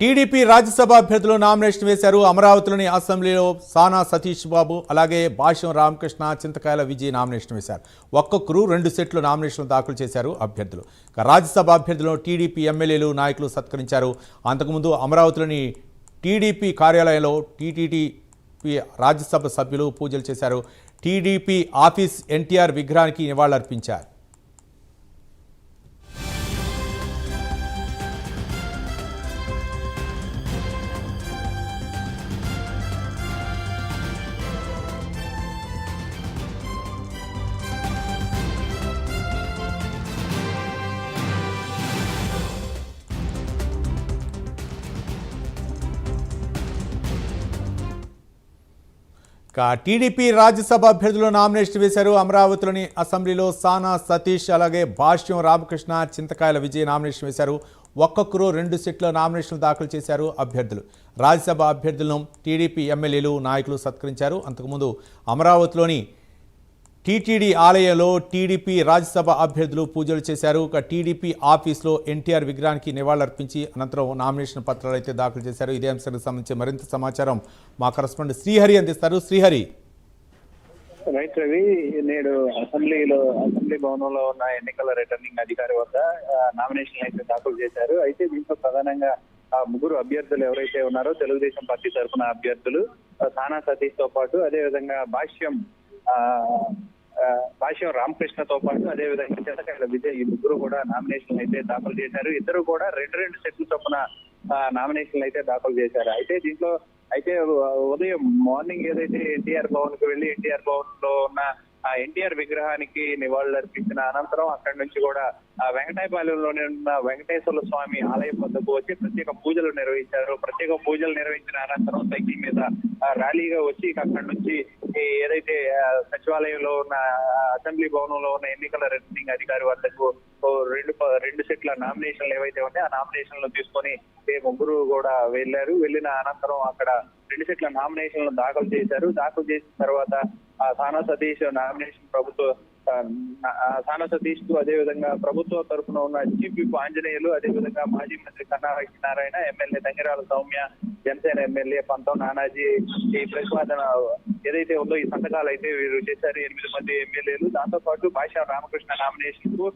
TDP Rajya Sabha అభ్యర్థులు nomination వేశారు. అమరావతిలోని అసెంబ్లీలో సానా సతీష్ బాబు అలాగే భాష్యం రామకృష్ణ, చింతకాయల విజయ్ నామినేషన్ వేశారు. ఒక్కొక్కరు 2 సెట్లు నామినేషన్లు దాఖలు చేశారు అభ్యర్థులు. రాజ్యసభ అభ్యర్థులను టీడీపీ ఎమ్మెల్యేలు, నాయకులు సత్కరించారు. అంతకుముందు అమరావతిలోని టీడీపీ కార్యాలయంలో టీటీడీపీ రాజ్యసభ సభ్యులు పూజలు చేశారు. టీడీపీ ఆఫీస్ ఎన్టీఆర్ విగ్రహానికి నివాళులర్పించారు. టీడీపీ రాజ్యసభ అభ్యర్థులు నామినేషన్ వేశారు. అమరావతిలోని అసెంబ్లీలో సానా సతీష్ అలాగే భాష్యం రామకృష్ణ, చింతకాయల విజయ్ నామినేషన్ వేశారు. ఒక్కొక్కరు 2 సెట్ల నామినేషన్లు దాఖలు చేశారు అభ్యర్థులు. రాజ్యసభ అభ్యర్థులను టీడీపీ ఎమ్మెల్యేలు, నాయకులు సత్కరించారు. అంతకుముందు అమరావతిలోని టీటీడీ ఆలయంలో టీడీపీ రాజ్యసభ అభ్యర్థులు పూజలు చేశారు. టీడీపీ ఆఫీస్లో ఎన్టీఆర్ విగ్రహానికి నివాళులర్పించి అనంతరం నామినేషన్ పత్రాలు అయితే దాఖలు చేశారు. ఇదే అంశానికి సంబంధించి మరింత సమాచారం మా కరెస్పాండెంట్ శ్రీహరి అందిస్తారు. శ్రీహరి. రైట్ రవి, నేడు అసెంబ్లీ భవనంలో ఉన్న ఎన్నికల రిటర్నింగ్ అధికారి వద్ద నామినేషన్ అయితే దాఖలు చేశారు. అయితే దీంట్లో ప్రధానంగా ముగ్గురు అభ్యర్థులు ఎవరైతే ఉన్నారో తెలుగుదేశం పార్టీ తరఫున అభ్యర్థులు సానా సతీష్ తో పాటు అదేవిధంగా భాష్యం రామకృష్ణతో పాటు అదేవిధంగా చింతకాయల విజయ్, ఈ ముగ్గురు కూడా నామినేషన్ అయితే దాఖలు చేశారు. ఇద్దరు కూడా 2 సెట్ల చొప్పున నామినేషన్లు అయితే దాఖలు చేశారు. అయితే దీంట్లో ఉదయం మార్నింగ్ ఏదైతే ఎన్టీఆర్ భవన్ కు వెళ్లి ఎన్టీఆర్ భవన్ లో ఉన్న ఎన్టీఆర్ విగ్రహానికి నివాళులు అర్పించిన అనంతరం అక్కడి నుంచి కూడా వెంకటాయపాలెంలోనే ఉన్న వెంకటేశ్వర స్వామి ఆలయం వద్దకు వచ్చి ప్రత్యేక పూజలు నిర్వహించారు. ప్రత్యేక పూజలు నిర్వహించిన అనంతరం సైకిల్ మీద ర్యాలీగా వచ్చి అక్కడి నుంచి ఏదైతే సచివాలయంలో ఉన్న అసెంబ్లీ భవనంలో ఉన్న ఎన్నికల రిటర్నింగ్ అధికారి వద్దకు 2 సెట్ల నామినేషన్లు ఏవైతే ఉన్నాయో ఆ నామినేషన్లు తీసుకొని ముగ్గురు కూడా వెళ్ళిన అనంతరం అక్కడ 2 సెట్ల నామినేషన్లు దాఖలు చేశారు. దాఖలు చేసిన తర్వాత సానా సతీష్ నామినేషన్ సానా సతీష్ కు అదేవిధంగా ప్రభుత్వ తరఫున ఉన్న చీఫ్ విప్ ఆంజనేయులు, అదేవిధంగా మాజీ మంత్రి కన్నా లక్ష్మీనారాయణ, ఎమ్మెల్యే తంగిరాల సౌమ్య, జనసేన ఎమ్మెల్యే పంతం నానాజీ ఈ ప్రతిపాదన ఏదైతే ఉందో ఈ సంతకాలు అయితే వీరు చేశారు. 8 మంది ఎమ్మెల్యేలు. దాంతో పాటు భాష్యం రామకృష్ణ నామినేషన్ కు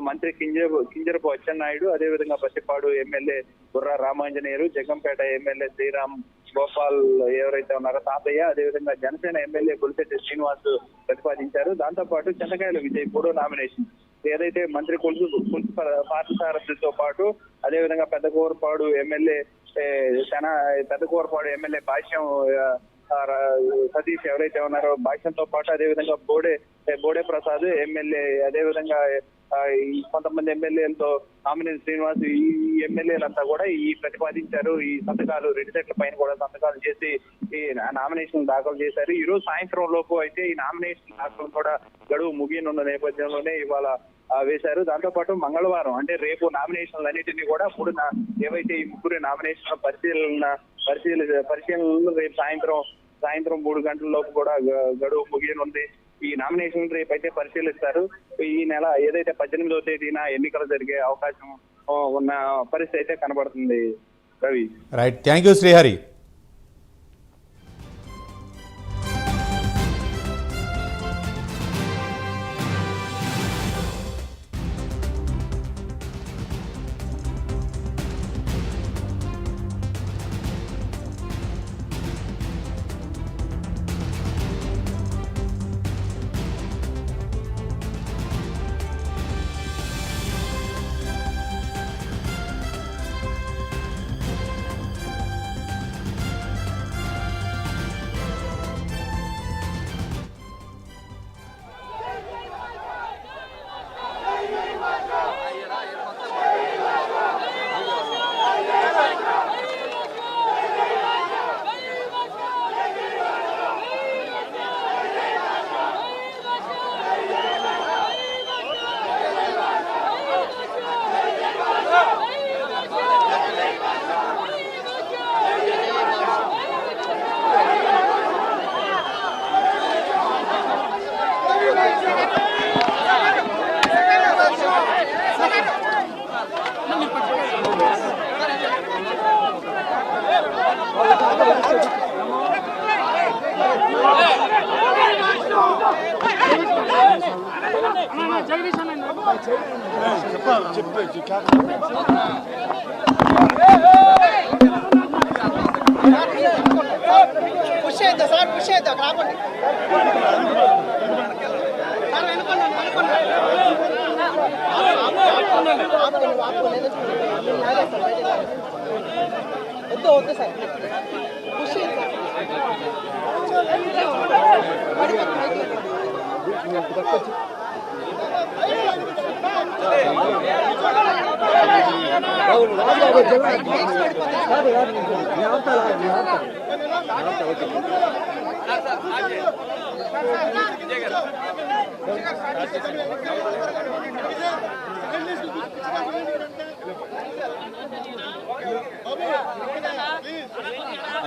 మంత్రి కింజరపు అచ్చెన్నాయుడు, అదేవిధంగా పసిపాడు ఎమ్మెల్యే బుర్రా రామాంజనేయులు, జగ్గంపేట ఎమ్మెల్యే శ్రీరామ్ గోపాల్ ఎవరైతే ఉన్నారో తాతయ్య, అదేవిధంగా జనసేన ఎమ్మెల్యే గులిశెట్టి శ్రీనివాస్ ప్రతిపాదించారు. దాంతో పాటు చింతకాయల విజయ్ 3వ నామినేషన్ ఏదైతే మంత్రి కొలుసు పార్థసారథితో పాటు అదేవిధంగా పెద్దకూరపాడు ఎమ్మెల్యే భాష్యం సతీష్ ఎవరైతే ఉన్నారో భాష్యంతో పాటు అదేవిధంగా బోడే ప్రసాద్ ఎమ్మెల్యే, అదేవిధంగా కొంతమంది ఎమ్మెల్యేలతో ఆమినేని శ్రీనివాస్, ఈ ఎమ్మెల్యేలంతా కూడా ప్రతిపాదించారు. ఈ సంతకాలు 2 సెట్ల పైన కూడా సంతకాలు చేసి ఈ నామినేషన్ దాఖలు చేశారు. ఈ రోజు సాయంత్రం లోపు అయితే ఈ నామినేషన్ దాఖలు కూడా గడువు ముగియనున్న నేపథ్యంలోనే ఇవాళ వేశారు. దాంతో పాటు మంగళవారం అంటే రేపు నామినేషన్లు అన్నింటినీ కూడా ఏవైతే ఈ ముగ్గురు నామినేషన్ పరిశీలనలు రేపు సాయంత్రం 3 గంటల లోపు కూడా గడువు ముగియనుంది. ఈ నామినేషన్ రేపు అయితే పరిశీలిస్తారు. ఈ నెల ఏదైతే 18వ తేదీన ఎన్నికలు జరిగే అవకాశం ఉన్న పరిస్థితి అయితే కనబడుతుంది. Ravi. Right, thank you Srihari.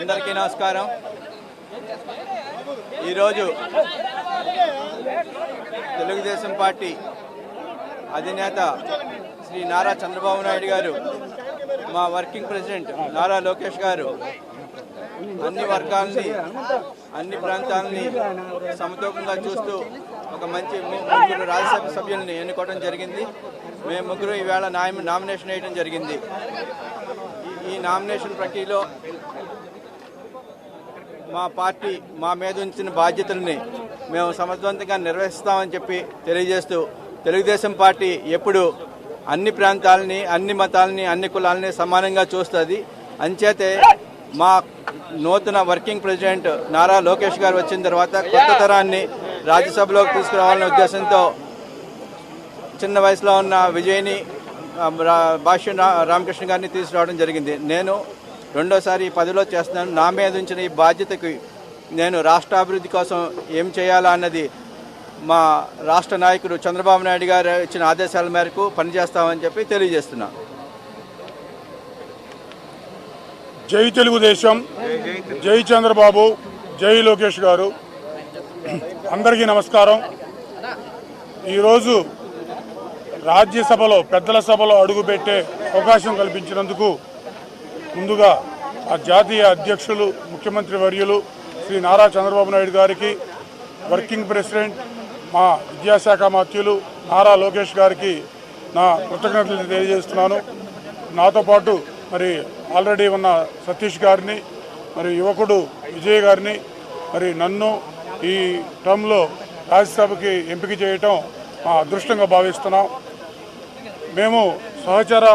అందరికీ నమస్కారం. ఈరోజు తెలుగుదేశం పార్టీ అధినేత శ్రీ నారా చంద్రబాబు నాయుడు గారు, మా వర్కింగ్ ప్రెసిడెంట్ నారా లోకేష్ గారు అన్ని వర్గాలని, అన్ని ప్రాంతాలని సమతూకంగా చూస్తూ ఒక మంచి ముగ్గురు రాజ్యసభ సభ్యుల్ని ఎన్నుకోవడం జరిగింది. మేము ముగ్గురు ఈవేళ నామినేషన్ వేయడం జరిగింది. ఈ నామినేషన్ ప్రక్రియలో మా పార్టీ మా మీద ఉంచిన బాధ్యతల్ని మేము సమర్థవంతంగా నిర్వహిస్తామని చెప్పి తెలియజేస్తూ, తెలుగుదేశం పార్టీ ఎప్పుడు అన్ని ప్రాంతాలని, అన్ని మతాలని, అన్ని కులాలని సమానంగా చూస్తుంది. అంచేతే మా నూతన వర్కింగ్ ప్రెసిడెంట్ నారా లోకేష్ గారు వచ్చిన తర్వాత కొత్త తరాన్ని రాజ్యసభలోకి తీసుకురావాలనే ఉద్దేశంతో చిన్న వయసులో ఉన్న విజయ్ని, భాష్యం రామకృష్ణ గారిని తీసుకురావడం జరిగింది. నేను రెండోసారి పదవిలో చేస్తున్నాను. నా మీద ఉంచిన ఈ బాధ్యతకి నేను రాష్ట్ర అభివృద్ధి కోసం ఏం చేయాలా అన్నది మా రాష్ట్ర నాయకుడు చంద్రబాబు నాయుడు గారు ఇచ్చిన ఆదేశాల మేరకు పనిచేస్తామని చెప్పి తెలియజేస్తున్నాను. జై తెలుగుదేశం, జై చంద్రబాబు, జై లోకేష్ గారు. అందరికీ నమస్కారం. ఈరోజు రాజ్యసభలో పెద్దల సభలో అడుగుపెట్టే అవకాశం కల్పించినందుకు ముందుగా ఆ జాతీయ అధ్యక్షులు, ముఖ్యమంత్రి వర్యులు శ్రీ నారా చంద్రబాబు నాయుడు గారికి, వర్కింగ్ ప్రెసిడెంట్ మా విద్యాశాఖ మంత్రులు నారా లోకేష్ గారికి నా కృతజ్ఞతలు తెలియజేస్తున్నాను. నాతో పాటు మరి ఆల్రెడీ ఉన్న సతీష్ గారిని, మరి యువకుడు విజయ్ గారిని, మరి నన్ను ఈ టర్మ్లో రాజ్యసభకి ఎంపిక చేయటం మా అదృష్టంగా భావిస్తున్నాం. మేము సహచర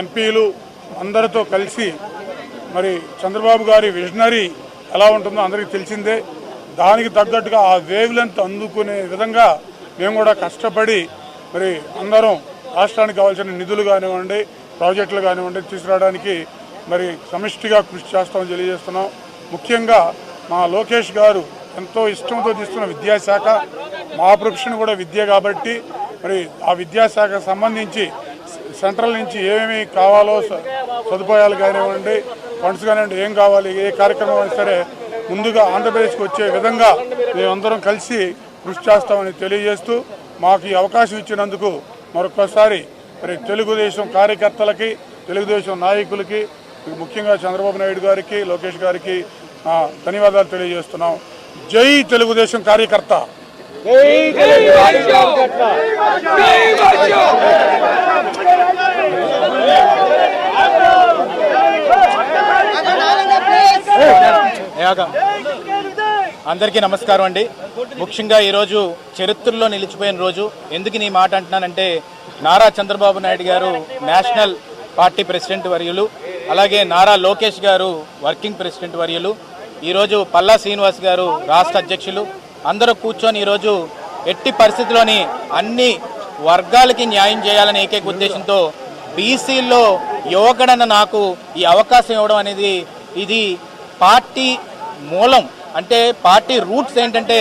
ఎంపీలు అందరితో కలిసి మరి చంద్రబాబు గారి విజనరీ ఎలా ఉంటుందో అందరికీ తెలిసిందే. దానికి తగ్గట్టుగా ఆ వేవ్ లెంత్ అందుకునే విధంగా మేము కూడా కష్టపడి మరి అందరం రాష్ట్రానికి కావాల్సిన నిధులు కానివ్వండి, ప్రాజెక్టులు కానివ్వండి తీసుకురావడానికి మరి సమిష్టిగా కృషి చేస్తామని తెలియజేస్తున్నాం. ముఖ్యంగా మా లోకేష్ గారు ఎంతో ఇష్టంతో తీస్తున్న విద్యాశాఖ, మా ప్రొఫెషన్ కూడా విద్య కాబట్టి మరి ఆ విద్యాశాఖకు సంబంధించి సెంట్రల్ నుంచి ఏమేమి కావాలో సదుపాయాలు కానివ్వండి, ఫండ్స్ కానివ్వండి, ఏం కావాలి, ఏ కార్యక్రమం అయినా సరే ముందుగా ఆంధ్రప్రదేశ్కి వచ్చే విధంగా మేమందరం కలిసి కృషి చేస్తామని తెలియజేస్తూ మాకు ఈ అవకాశం ఇచ్చినందుకు మరొకసారి మరి తెలుగుదేశం కార్యకర్తలకి, తెలుగుదేశం నాయకులకి, ముఖ్యంగా చంద్రబాబు నాయుడు గారికి, లోకేష్ గారికి ధన్యవాదాలు తెలియజేస్తున్నాం. జై తెలుగుదేశం కార్యకర్త. అందరికీ నమస్కారం అండి. ముఖ్యంగా ఈరోజు చరిత్రలో నిలిచిపోయిన రోజు. ఎందుకు నీ మాట అంటున్నానంటే, నారా చంద్రబాబు నాయుడు గారు నేషనల్ పార్టీ ప్రెసిడెంట్ వర్యులు, అలాగే నారా లోకేష్ గారు వర్కింగ్ ప్రెసిడెంట్ వర్యులు, ఈరోజు పల్లా శ్రీనివాస్ గారు రాష్ట్ర అధ్యక్షులు, అందరూ కూర్చొని ఈరోజు ఎట్టి పరిస్థితుల్లోని అన్ని వర్గాలకి న్యాయం చేయాలనే ఏకైక ఉద్దేశంతో బీసీల్లో యువకుడన్న నాకు ఈ అవకాశం ఇవ్వడం అనేది ఇది పార్టీ మూలం. అంటే పార్టీ రూట్స్ ఏంటంటే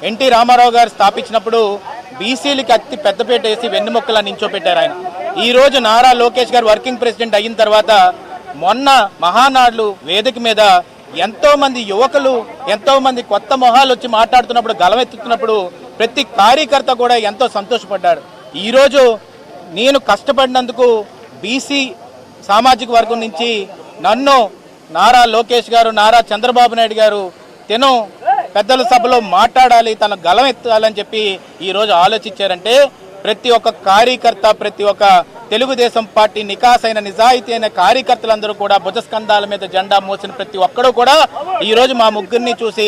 ఎన్టీ రామారావు గారు స్థాపించినప్పుడు బీసీలకి అతి పెద్దపేట వేసి వెన్నుముక్కలా నించోపెట్టారు ఆయన. ఈరోజు నారా లోకేష్ గారు వర్కింగ్ ప్రెసిడెంట్ అయిన తర్వాత మొన్న మహానాడులు వేదిక మీద ఎంతోమంది యువకులు, ఎంతోమంది కొత్త మొహాలు వచ్చి మాట్లాడుతున్నప్పుడు, గలమెత్తుతున్నప్పుడు ప్రతి కార్యకర్త కూడా ఎంతో సంతోషపడ్డాడు. ఈరోజు నేను కష్టపడినందుకు బీసీ సామాజిక వర్గం నుంచి నన్ను నారా లోకేష్ గారు, నారా చంద్రబాబు నాయుడు గారు తెను పెద్దల సభలో మాట్లాడాలి, తన గలం ఎత్తాలని చెప్పి ఈరోజు ఆలోచించారంటే ప్రతి ఒక్క కార్యకర్త, ప్రతి ఒక్క తెలుగుదేశం పార్టీ నికాసైన నిజాయితీ అయిన కార్యకర్తలందరూ కూడా భుజస్కంధాల మీద జెండా మోసిన ప్రతి ఒక్కరూ కూడా ఈరోజు మా ముగ్గురిని చూసి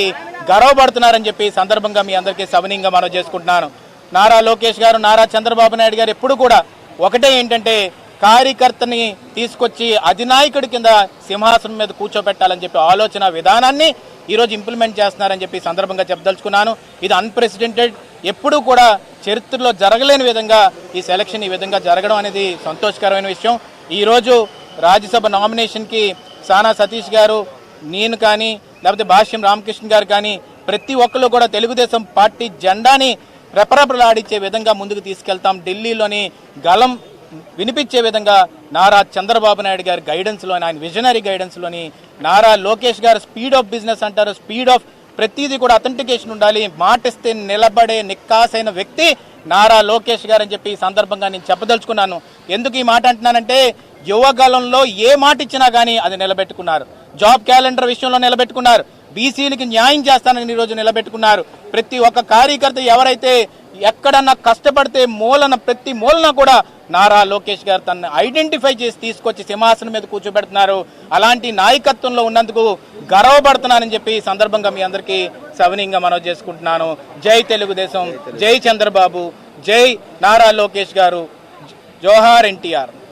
గర్వపడుతున్నారని చెప్పి సందర్భంగా మీ అందరికీ సవినీయంగా మనం చేసుకుంటున్నాను. నారా లోకేష్ గారు, నారా చంద్రబాబు నాయుడు గారు ఎప్పుడు కూడా ఒకటే ఏంటంటే కార్యకర్తని తీసుకొచ్చి అధినాయకుడి కింద సింహాసనం మీద కూర్చోబెట్టాలని చెప్పి ఆలోచన విధానాన్ని ఈరోజు ఇంప్లిమెంట్ చేస్తున్నారని చెప్పి సందర్భంగా చెప్పదలుచుకున్నాను. ఇది అన్ప్రెసిడెంటెడ్, ఎప్పుడూ కూడా చరిత్రలో జరగలేని విధంగా ఈ సెలక్షన్ ఈ విధంగా జరగడం అనేది సంతోషకరమైన విషయం. ఈరోజు రాజ్యసభ నామినేషన్కి సానా సతీష్ గారు, నేను కానీ లేకపోతే భాష్యం రామకృష్ణ గారు కానీ ప్రతి ఒక్కరు కూడా తెలుగుదేశం పార్టీ జెండాని రెపరెపలాడించే విధంగా ముందుకు తీసుకెళ్తాం. ఢిల్లీలోని గలం వినిపించే విధంగా నారా చంద్రబాబు నాయుడు గారి గైడెన్స్లోని, ఆయన విజనరీ గైడెన్స్లోని, నారా లోకేష్ గారు స్పీడ్ ఆఫ్ బిజినెస్ అంటారు, స్పీడ్ ఆఫ్ ప్రతిదీ కూడా అథెంటికేషన్ ఉండాలి, మాటిస్తే నిలబడే నిక్కాసైన వ్యక్తి నారా లోకేష్ గారు అని చెప్పి ఈ సందర్భంగా నేను చెప్పదలుచుకున్నాను. ఎందుకు ఈ మాట అంటున్నానంటే యువకాలంలో ఏ మాట ఇచ్చినా కానీ అది నిలబెట్టుకున్నారు. జాబ్ క్యాలెండర్ విషయంలో నిలబెట్టుకున్నారు, బీసీలకి న్యాయం చేస్తానని ఈరోజు నిలబెట్టుకున్నారు. ప్రతి ఒక్క కార్యకర్త ఎవరైతే ఎక్కడన్నా కష్టపడితే ప్రతి మూలన కూడా నారా లోకేష్ గారు తనని ఐడెంటిఫై చేసి తీసుకొచ్చి సింహాసనం మీద కూర్చోబెడుతున్నారు. అలాంటి నాయకత్వంలో ఉన్నందుకు గర్వపడుతున్నానని చెప్పి ఈ సందర్భంగా మీ అందరికీ సవినీయంగా మనవి చేసుకుంటున్నాను. జై తెలుగుదేశం, జై చంద్రబాబు, జై నారా లోకేష్ గారు, జోహార్ ఎన్టీఆర్.